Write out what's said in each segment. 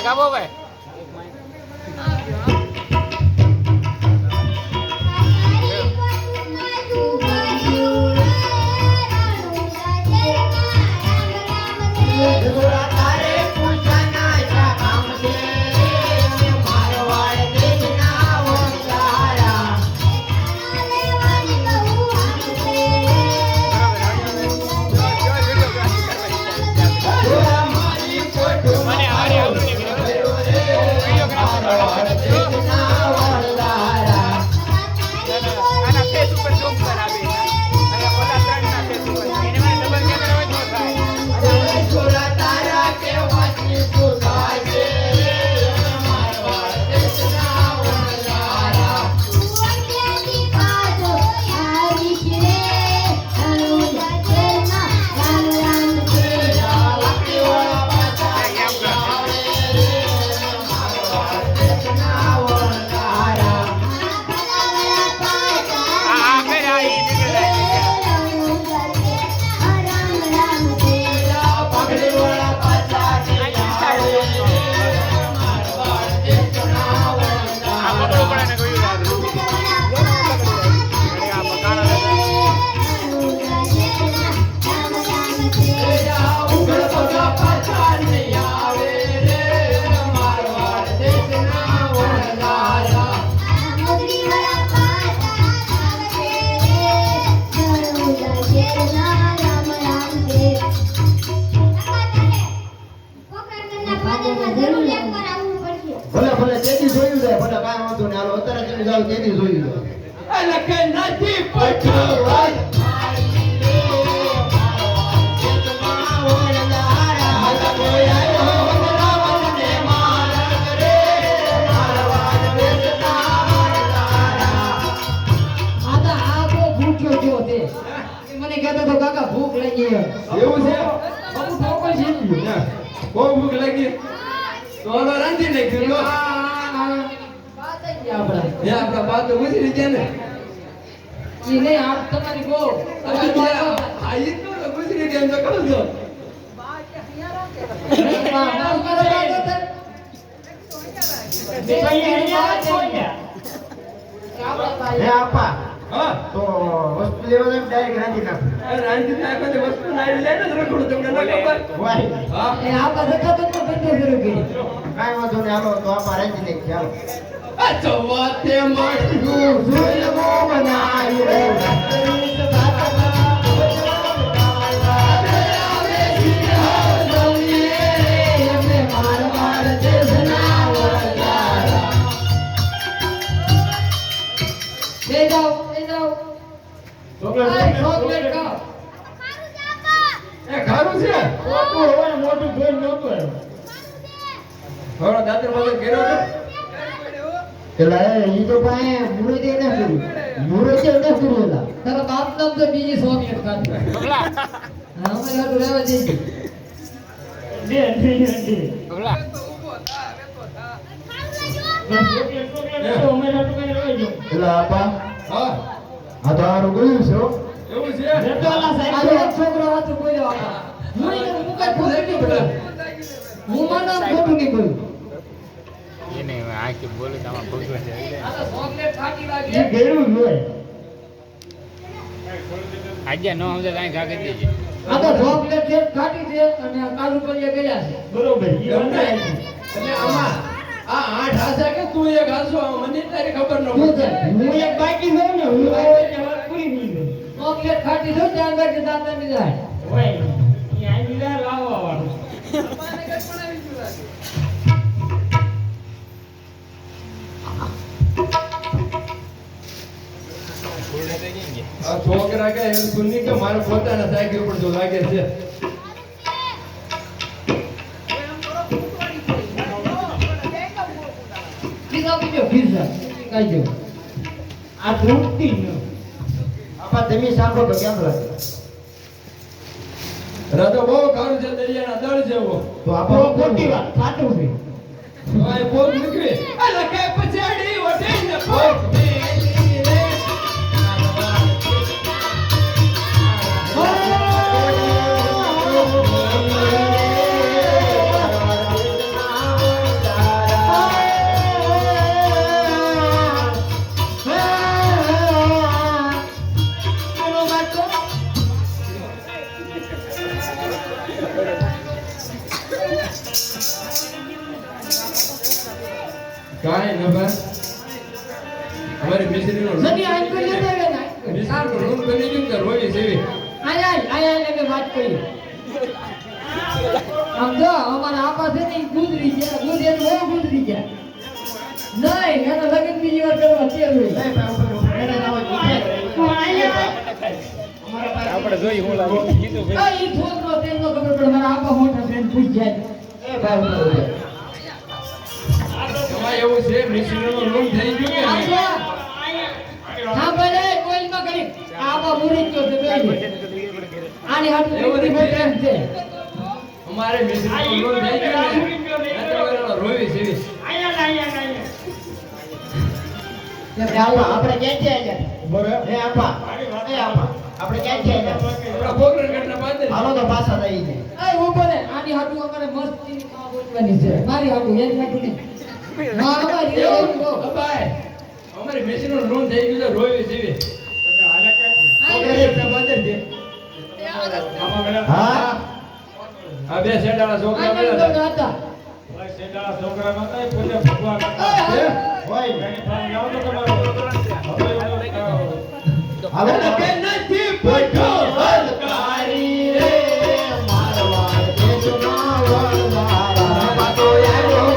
Mike આપો ભાઈ. ભલે તેથી જોયું જાય ભલે કાંઈ વાંધો નહીં હાલો અત્યારે તમે જાઓ તેથી જોયું જાય એટલે કે નથી પઠવાય મને કહેતો તો કાકા ભૂખ લાગી એવું છે બાપુ ઠોકો છે બહુ ભૂખ લાગી તો હવે રાંધી નાખ્યું આપડા બાદ તો ગુજરી ગયા ને ઈ નહીં આપ તમારી ગો આ ઈ તો ગુજરી ગયા તો કરું છો હે આપા હા તો વસ્તુ લેવા એમ ડાયરેક્ટ રાંધી નાખો. રાંધી નાખો તો વસ્તુ નાઈ લે ને રખડું તમને ન ખબર વાહ હા એ આપા દેખાતો તો બંધ શરૂ કરી કાંઈ વાંધો નહીં હાલો તો આપા રાંધી નાખીએ હાલો. અચવાતે મળ્યું ઝુલમો બનાવ્યો ચોકલેટ ખાઓ એ ખારું છે મોટું હોય મોટું જોઈ નહોતું આવ્યું. થોડો દાદર વગર ઘેરો છો પેલા ઈ તો પાસે મુરત એને કર્યું મુરત એને કર્યું એલા તારા બાપ નામ તો બીજી ચોકલેટ ખાધી અમે લાડુ લેવા જઈએ બબલા પેલા આપા હા આ તો આરું ગયું છે હો. એવું છે આજે એક છોકરો હતો બોલ્યો આપા હું એને મુકાઈ ખોટી નહીં બોલ્યો હું માનો ખોટું નહીં બોલ્યું એને આખી બોલે તો આમાં ભગવાન છે આ તો ચોકલેટ ખાટી લાગી એ ગેરું હોય આજે નો સમજે કાંઈ ઘા કરી દેજે. આ તો ચોકલેટ છે ખાટી છે અને કાજુ કરિયા ગયા છે બરોબર એટલે આમાં આ આઠ હાસા કે તું એક હાસો મને તારી ખબર ન શું છે? પડે હું એક બાકી જોઉં ને હું એટલે વાત પૂરી નહીં ગઈ. ચોકલેટ ખાટી છે ત્યાં આગળ દાંતા ની જાય હોય અહીંયા બીજા લાવવા વાળું આ છોકરા કે એમ સુની કે મારા પોતાના સાયકલ પર જો લાગે છે પીઝા પીજો પીઝા કાઈ જો આ ધ્રુપતી ન આપા તમે સાંભળો તો કેમ લાગે રાતો બહુ ખારું છે દરિયાના દળ જેવો તો આપો ખોટી વાત સાચું છે આ પોગ નીકળે અલા કે પછાડી વઢીને પોગ મેલી રે કાંઈ ન બસ અમારી મિસ્ત્રીનો સની આઈ કરી લેતો હવે ના મિસ્ત્રીનો રૂમ બની ગયો કે રોવી જેવી આયા એટલે વાત કરી આમ જો અમારા આપા છે ને ઈ ગુજરી ગયા ગુજરી બહુ ગુજરી ગયા નહીં એનો લગન બીજી વાર કરવા તૈયાર હોય આપણે જોઈ હું લાગે કીધું આ ઈ છોકરો તેનો ખબર પડે મારા આપા મોટા ફ્રેન્ડ પૂછ જાય એ ભાઈ એમાં એવું છે મિસ્ત્રીનો રૂમ થઈ ગયો કે નહીં? હા ભલે કોઈલમાં કરી આપા મુરી ગયો છે બેય આની હાથ એવી મોટા છે અમારે મિસ્ત્રીનો રૂમ થઈ ગયો ને એટલે રોવી જેવી આપણે ક્યાં છે બરાબર એ આપા આપણે ક્યાં છે આપણા બોકર ગઢના બાંધે હાલો તો પાછા દઈ દે એ ઉભો રે આની હાટુ અમારે મસ્તીની કામ બોલવાની છે મારી હાટુ એક હાટુ નહીં હા અમારી એવું એવું કહો. બાય અમારી મિસ્ત્રીનો રૂમ થઈ ગયો છે રોવી જેવી બોકર ગઢના બાંધે છે હા આ બે શેડાળા છોકરા આ મળ્યા નંબર હતા છોકરા નતા પોતે ભગવાન છે. હોય હવે હવે નથી પઠો હલકારી રે મારવાડ દેશમાં વણવારા પાટો આવ્યો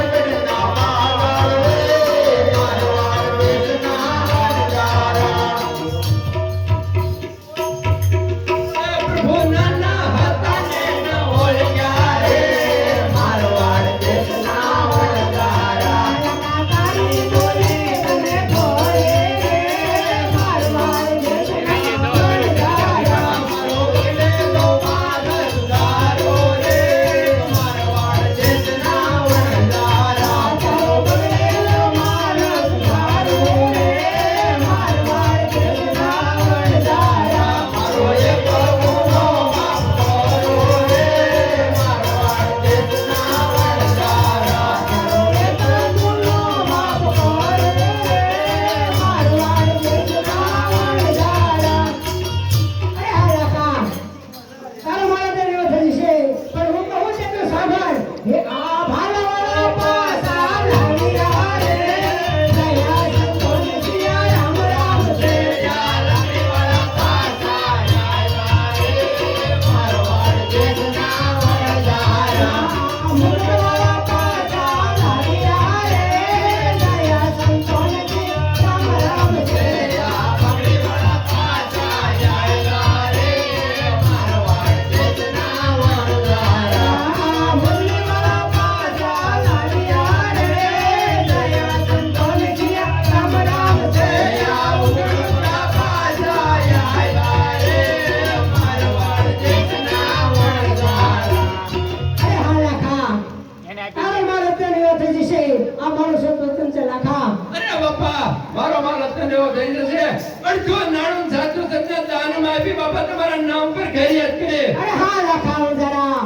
ગઢના પાગળ રે મારવાડ દેશના વણવારા પ્રભુ નાના હતા ને ન ઓળખ્યા રે મારવાડ દેશના વણવારા તારી બોલે તને ભોળે મારવાડ દેશના વણજારા મારો ગેલેલો માગલદારો રે મારવાડ દેશના વણવારા તારો બગડેલો મારવાડ રે મારવાડ દેશના વણજારા મારો એક ગુનો માફ કરો રે મારવાડ દેશના વણવારા અરે બાપા મારો માલ અત્યારે એવો થઈ જશે અડધો નાણું સાચું તમને દાનમાં આપી બાપા તમારા નામ પર ખૈરિયત કરે અરે હા લખાવો જરા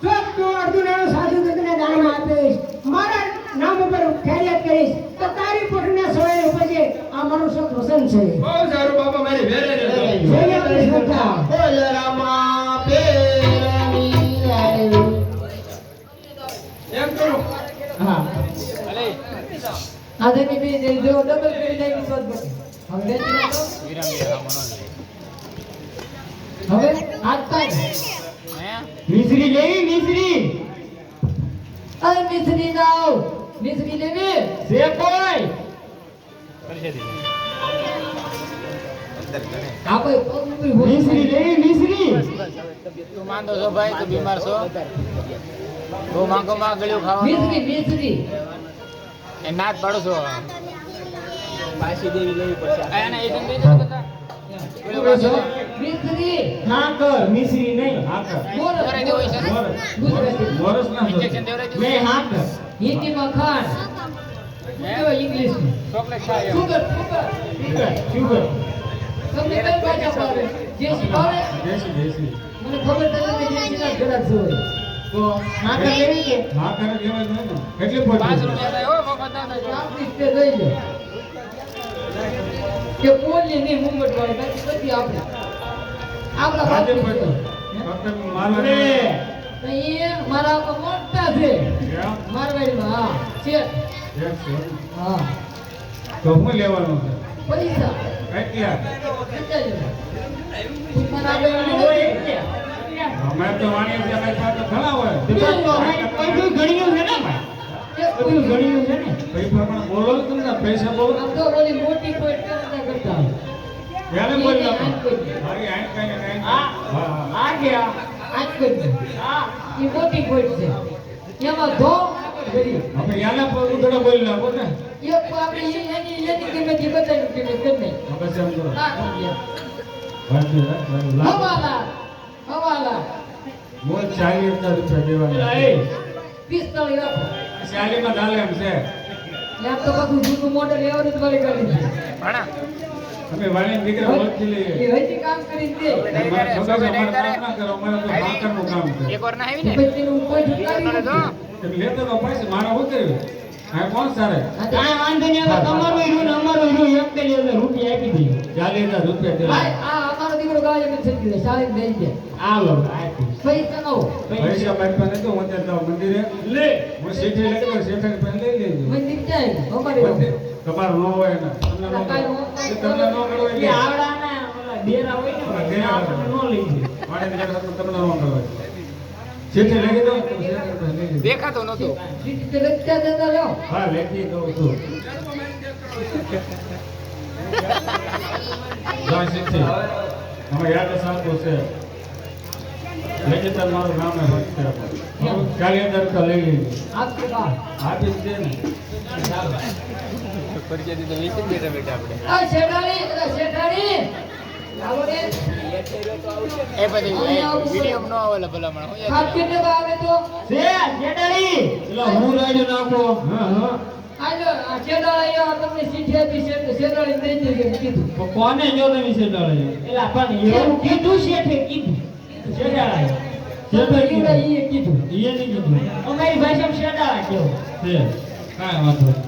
જો તું અડધું નાનું સાધુ તને દાનમાં આપીશ મારા નામ ઉપર ખૈરિયત કરીશ તો તારી પોટના સોય ઉપજે આ મારું સત વસન છે બહુ સારું બાપા મારી વેરે રહેજો જય આપણી શ્રદ્ધા બોલ રામા પેરની આવ્યું એમ કરો હા આધેની બે દે જો ડબલ કરી દે વિશ્વાસ બકે હવે વેચી નાખો હવે હાથ પાય મિશ્રી લેવી મિશ્રી અરે મિશ્રી લાવ મિશ્રી લેવી છે કોઈ આપે પગ ઉપર મિશ્રી લેવી મિશ્રી તું માંદો છો ભાઈ તું બીમાર છો બહુ માંગો માં ગળ્યું ખાવાનું મિશ્રી એ નાચ પાડો છો પાછી દેવી લેવી પડશે આને એ દઈ દો બધા મિશ્રી હા કર મિશ્રી નહીં હા કર બોલ દેવરાઈ દેવો છે ગુજરાતી વરસ ના ઇન્જેક્શન દેવરાઈ દેવું નહીં હા કર હિન્દીમાં ખાન ઇંગ્લિશ ચોકલેટ ખાય એમ. સુગર શુગર તમને કઈ ભાષા ભાવે જેસી ભાવે દેશી દેશી મને ખબર છે કે જેસી ના ઘરાક છો તો હા કર લેવી કે હા કર લેવા જ નહીં ને કેટલી 5 પડી રૂપિયા થાય હો મફત ના થાય આપણી તે લઈ લે કે બોલી નહીં મુંગટ વાળી બાકી બધી આપણે આપણા આજે બાપની પડતો છે. ફક્ત મારવા તો એ મારા તો મોટા છે એમ? મારવાડીમાં હા છે એમ છે. હા તો શું લેવાનું છે? પૈસા કેટલા? તું મારા આગળ હોય એટલે અમે તો વાણીએ છીએ, અમારી પાસે ઘણા હોય. બધું ગણ્યું છે ને ભાઈ બધું ગણ્યું છે ને ભાઈ પ્રમાણે બોલો ને તમને, પૈસા બોલો. આમ તો ઓલી મોટી કોઈ કરતા એને બોલી નાખો. આજ કોઈ મારી આંખ કાંઈ ને કાંઈ. આ હા, હા. આ ગયા આજ કોઈ હા એ મોટી કોઈ છે એમાં ધો કરી અમે યાના પર ઉધડો બોલી નાખો ને. એક આપણે એની કિંમત બતાવી કિંમત કરી નહીં હવે સેમ કરો. ના સમજ્યા વાંચી રાખ. હવાલા હવાલા મોલ 40,000 રૂપિયા દેવાના. 45 રાખો 40 માં ચાલે એમ છે. લેપ તો બધું જૂનું મોડેલ એવરેજ વાળી કરી દીધી ભણા અમે વાણી દીકરા ઓળખી લઈએ. એ હજી કામ કરી દે અમારે ખબર છે, અમારે કામ ના કરો, અમારે તો ભાકરનું કામ છે. એક વાર ના આવી ને પછી એનું કોઈ ઠુકારી નડે તો નથી તમે લેતો તો પૈસા મારા શું કર્યું? આ કોણ સારે? કાંઈ વાંધો નહીં હવે તમારું હીરું ને અમારું હીરું એક કરી એટલે રૂપિયા આપી દઈએ 40,000 રૂપિયા દેવાના. ભાઈ આ અમારો દીકરો ગાય ને થઈ ગયો શાળી દઈ દે આ લો, આપી. પૈસા નો પૈસા મારી પાસે તો હું ત્યાં જાઉં મંદિરે. લે હું શેઠી લઈ ગયો, શેઠાણી પાસે લઈ લેજો. મંદિર જાય અમારી મંદિર તમારું ન હોય ને. તમને ન કાંઈ મળે. ન હોય. તમને ન મળે એટલે. આવડાના ઓલા ડેરા હોય ને ડેરા આપણે નો લઈ જઈએ વાણી દીકરા તો તમને ન મળે. શેઠી લઈ ગયો તો શેઠાણી પાસે લઈ લેજો. દેખાતો નતો સીટ તે લગતા જતા રહ્યો હા, લેખી દઉં છું. જા શેઠી. અમે યાદ સાચું છે. લેખી તો મારું નામ છે. 40,000 રૂપિયા લઈ લેજો. આપકે બા આપી જ દે ને. પરિચય દીધો વીસ જ બેઠા બેઠા આપણે આ શેઠાણી આવો રે એ બધી વિડીયો નો આવેલા ભલામણ હું આપ કેટલે આવે તો છે શેઠાણી એટલે હું રાડ્યો નાખો. હા, હા. આજો આ શેઠાણી આ તમને સીઠી આપી શેઠાણી દઈ દેજો કીધું તો કોને જો તમે શેઠાણી? એલા પણ એવું કીધું શેઠે કીધું શેઠાણી શેઠે કીધું. ઈ કીધું ઈએ નહીં કીધું. અમારી ભાષામાં શેઠાણા કેવું છે. કાંઈ વાંધો નહીં.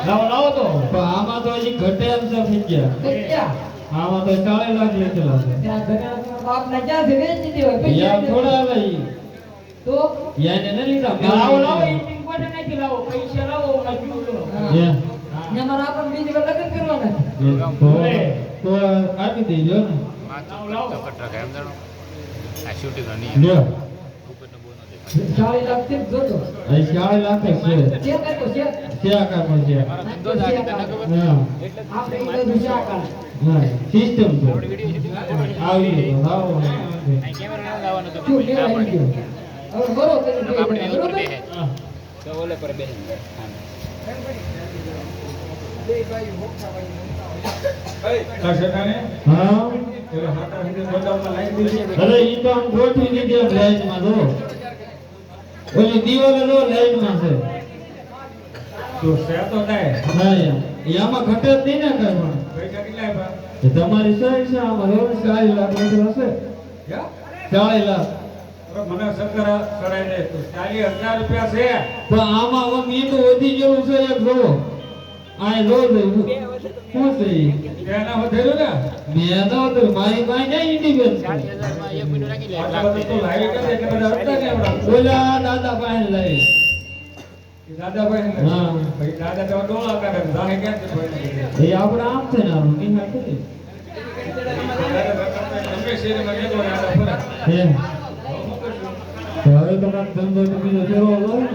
લાવો લાવો તો પણ આમાં તો હજી ઘટે એમ છે ફીક્યા. ક્યાં આમાં તો 40 લાખ લીધેલા છે. ત્યાં ઘણા બાપ ના ક્યાં છે વેચી દેવાય યા પૈસા થોડા લઈ. તો યાને ન લીધા. લાવો લાવો ઈ કોને નાખી લાવો પૈસા લાવો નાખી યા. ને મારા આપણે બીજી વાર લગ્ન કરવાના તો આપી દેજો ને. તો કટરા એમ જાણો આ શૂટિંગ નહીં લ્યો. ઉપરનો બોનો દેખાય 40 લાખ થી જોતો અહીં 40 લાખ જ છે. જે કાંઈ તો છે ક્યાં કામ છે? મારો ધંધો જ આ રીતે ન ખબર હા. આપણે ઈ બધું છે આ કાળ હા. સિસ્ટમ છે. વિડીયો શૂટિંગ આવી ગયો. આવો. આ કેમેરા ન લાવવાનો તો શું ના લેવા પડે ગયો હવે બરો કરી આપણે એની ઉપર બરોબર બેહે તો ઓલે પર બેહે આ શેઠાણી? હા એટલે હાથા હિંદે ગોડાઉનમાં લાવી દીધી. અરે ઈ તો આમ ગોઠવી દીધી આમ લાઈનમાં જો ઓલી દિવાલે જો લાઈનમાં છે તો છે તો થાય. હા યાર ઈ આમાં ઘટે જ નહીં ને કાંઈ પણ પૈસા કેટલા આપ્યા? એ તમારી સાઈડ છે આમાં રોજ 40 લાખ લીધેલા છે યા? 40 લાખ હવે મને શંકર કરાઈ દે તો 40,000 રૂપિયા છે. પણ આમાં હવે મીઠું વધી ગયેલું છે એક જોવો આ લો શું છે ઈ? એના વધેલું ને મેં તો હતું, મારી પાસે નહીં ઇન્ડિપેન્ડન્ટ 40,000 માં એક મિનિટ નાખી લે એક આટલા લાખ બધા તો લાવી કરે એટલે બધા હતા ને આપણા. ઓલા દાદા પાસે લાવી એ દાદાભાઈ ને હા. ભાઈ દાદા તો ડોળા કાઢે જાહે ક્યાં છે ભાઈ? એ આપણે આમ છે ને આમ નિહાળ કરી દાદા કરતા ગમે શેરીમાં ગયો ને આડા ફરે. એમ તો હવે તમારો ધંધો તો બીજો ફેરવો લો ને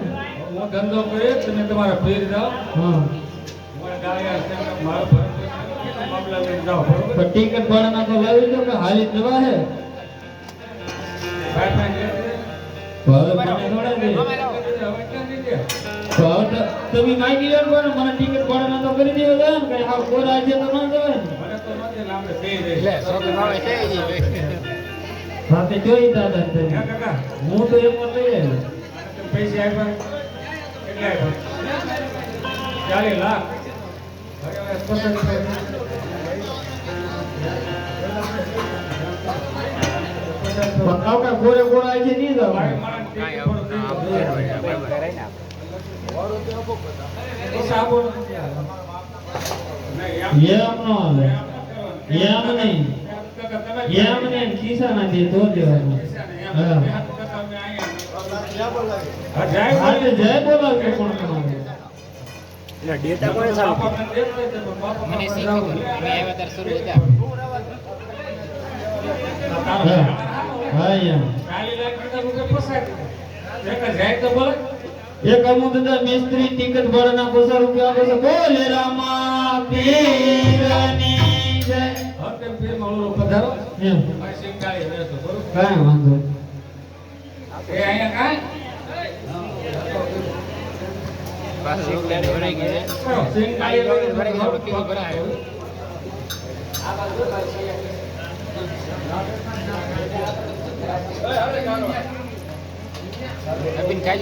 હું ધંધો કરીએ તમે તમારા ફેર જાઓ. હા મને ડાળિયા છે ને મારો ફરક મામલા લઈને જાઓ બરોબર? પણ ટિકિટ ભાડાના તો લાવી દો કે હાલી જ જવા હે ભાઈ ભાઈ લે છે. તો હવે મને થોડા દે હવે ક્યાં નહીં દે? તો હવે તમે માગી લો ને મને ટિકિટ ભાડાના તો કરી દેવો જોઈએ ને કઈ હાવ કોરા છે તો ના જવાય ને મને તો નથી લાંબે થઈ રહી. લે શોપિંગ આવે છે ઈ સાથે જોઈ દાદા ને હે તમે કાકા? હું તો એમ જ લઈ આવ્યો તમે પૈસા આપ્યા? કેટલા આપ્યા? 40 લાખ. હવે પસંદ છે. પણ કાકા ગોળે ગોળા છે નહીં ભાઈ જવાય મારા કાંઈ ટિકિટ આવું થોડું ના થઈ જાય. પૈસા સાબુ નથી આ. નહીં, એમ ન આવે એમ નહીં એમ નહીં ખિસ્સા ના દે તો દેવાનું હા હા, જય હાલે બોલે. જય બોલાવજો કોણ તમારે બાપાને દેત નહીં તો બાપા મને શી ખબર અમે આવ્યા ત્યારે શરૂ હતા હા હા યાર 40 લાખ રૂપિયા ફસાઈ એક જાય તો બોલે એક અમુક દાદા મિસ્ત્રી ટિકિટ ભાડાના 50 રૂપિયા આપે છે બોલે રામા પીરની જય હકે પીર મળો પધારો એમ આ સિંગાળી રહેતો બરોબર કાંઈ વાંધો નહીં. એ અહીંયા કાંઈ પાછી એક ગાડી ભરાઈ ગઈ છે સિંગાળી ભરાઈ ગઈ આપણે કેવી ભરાય અબીન ખાઈ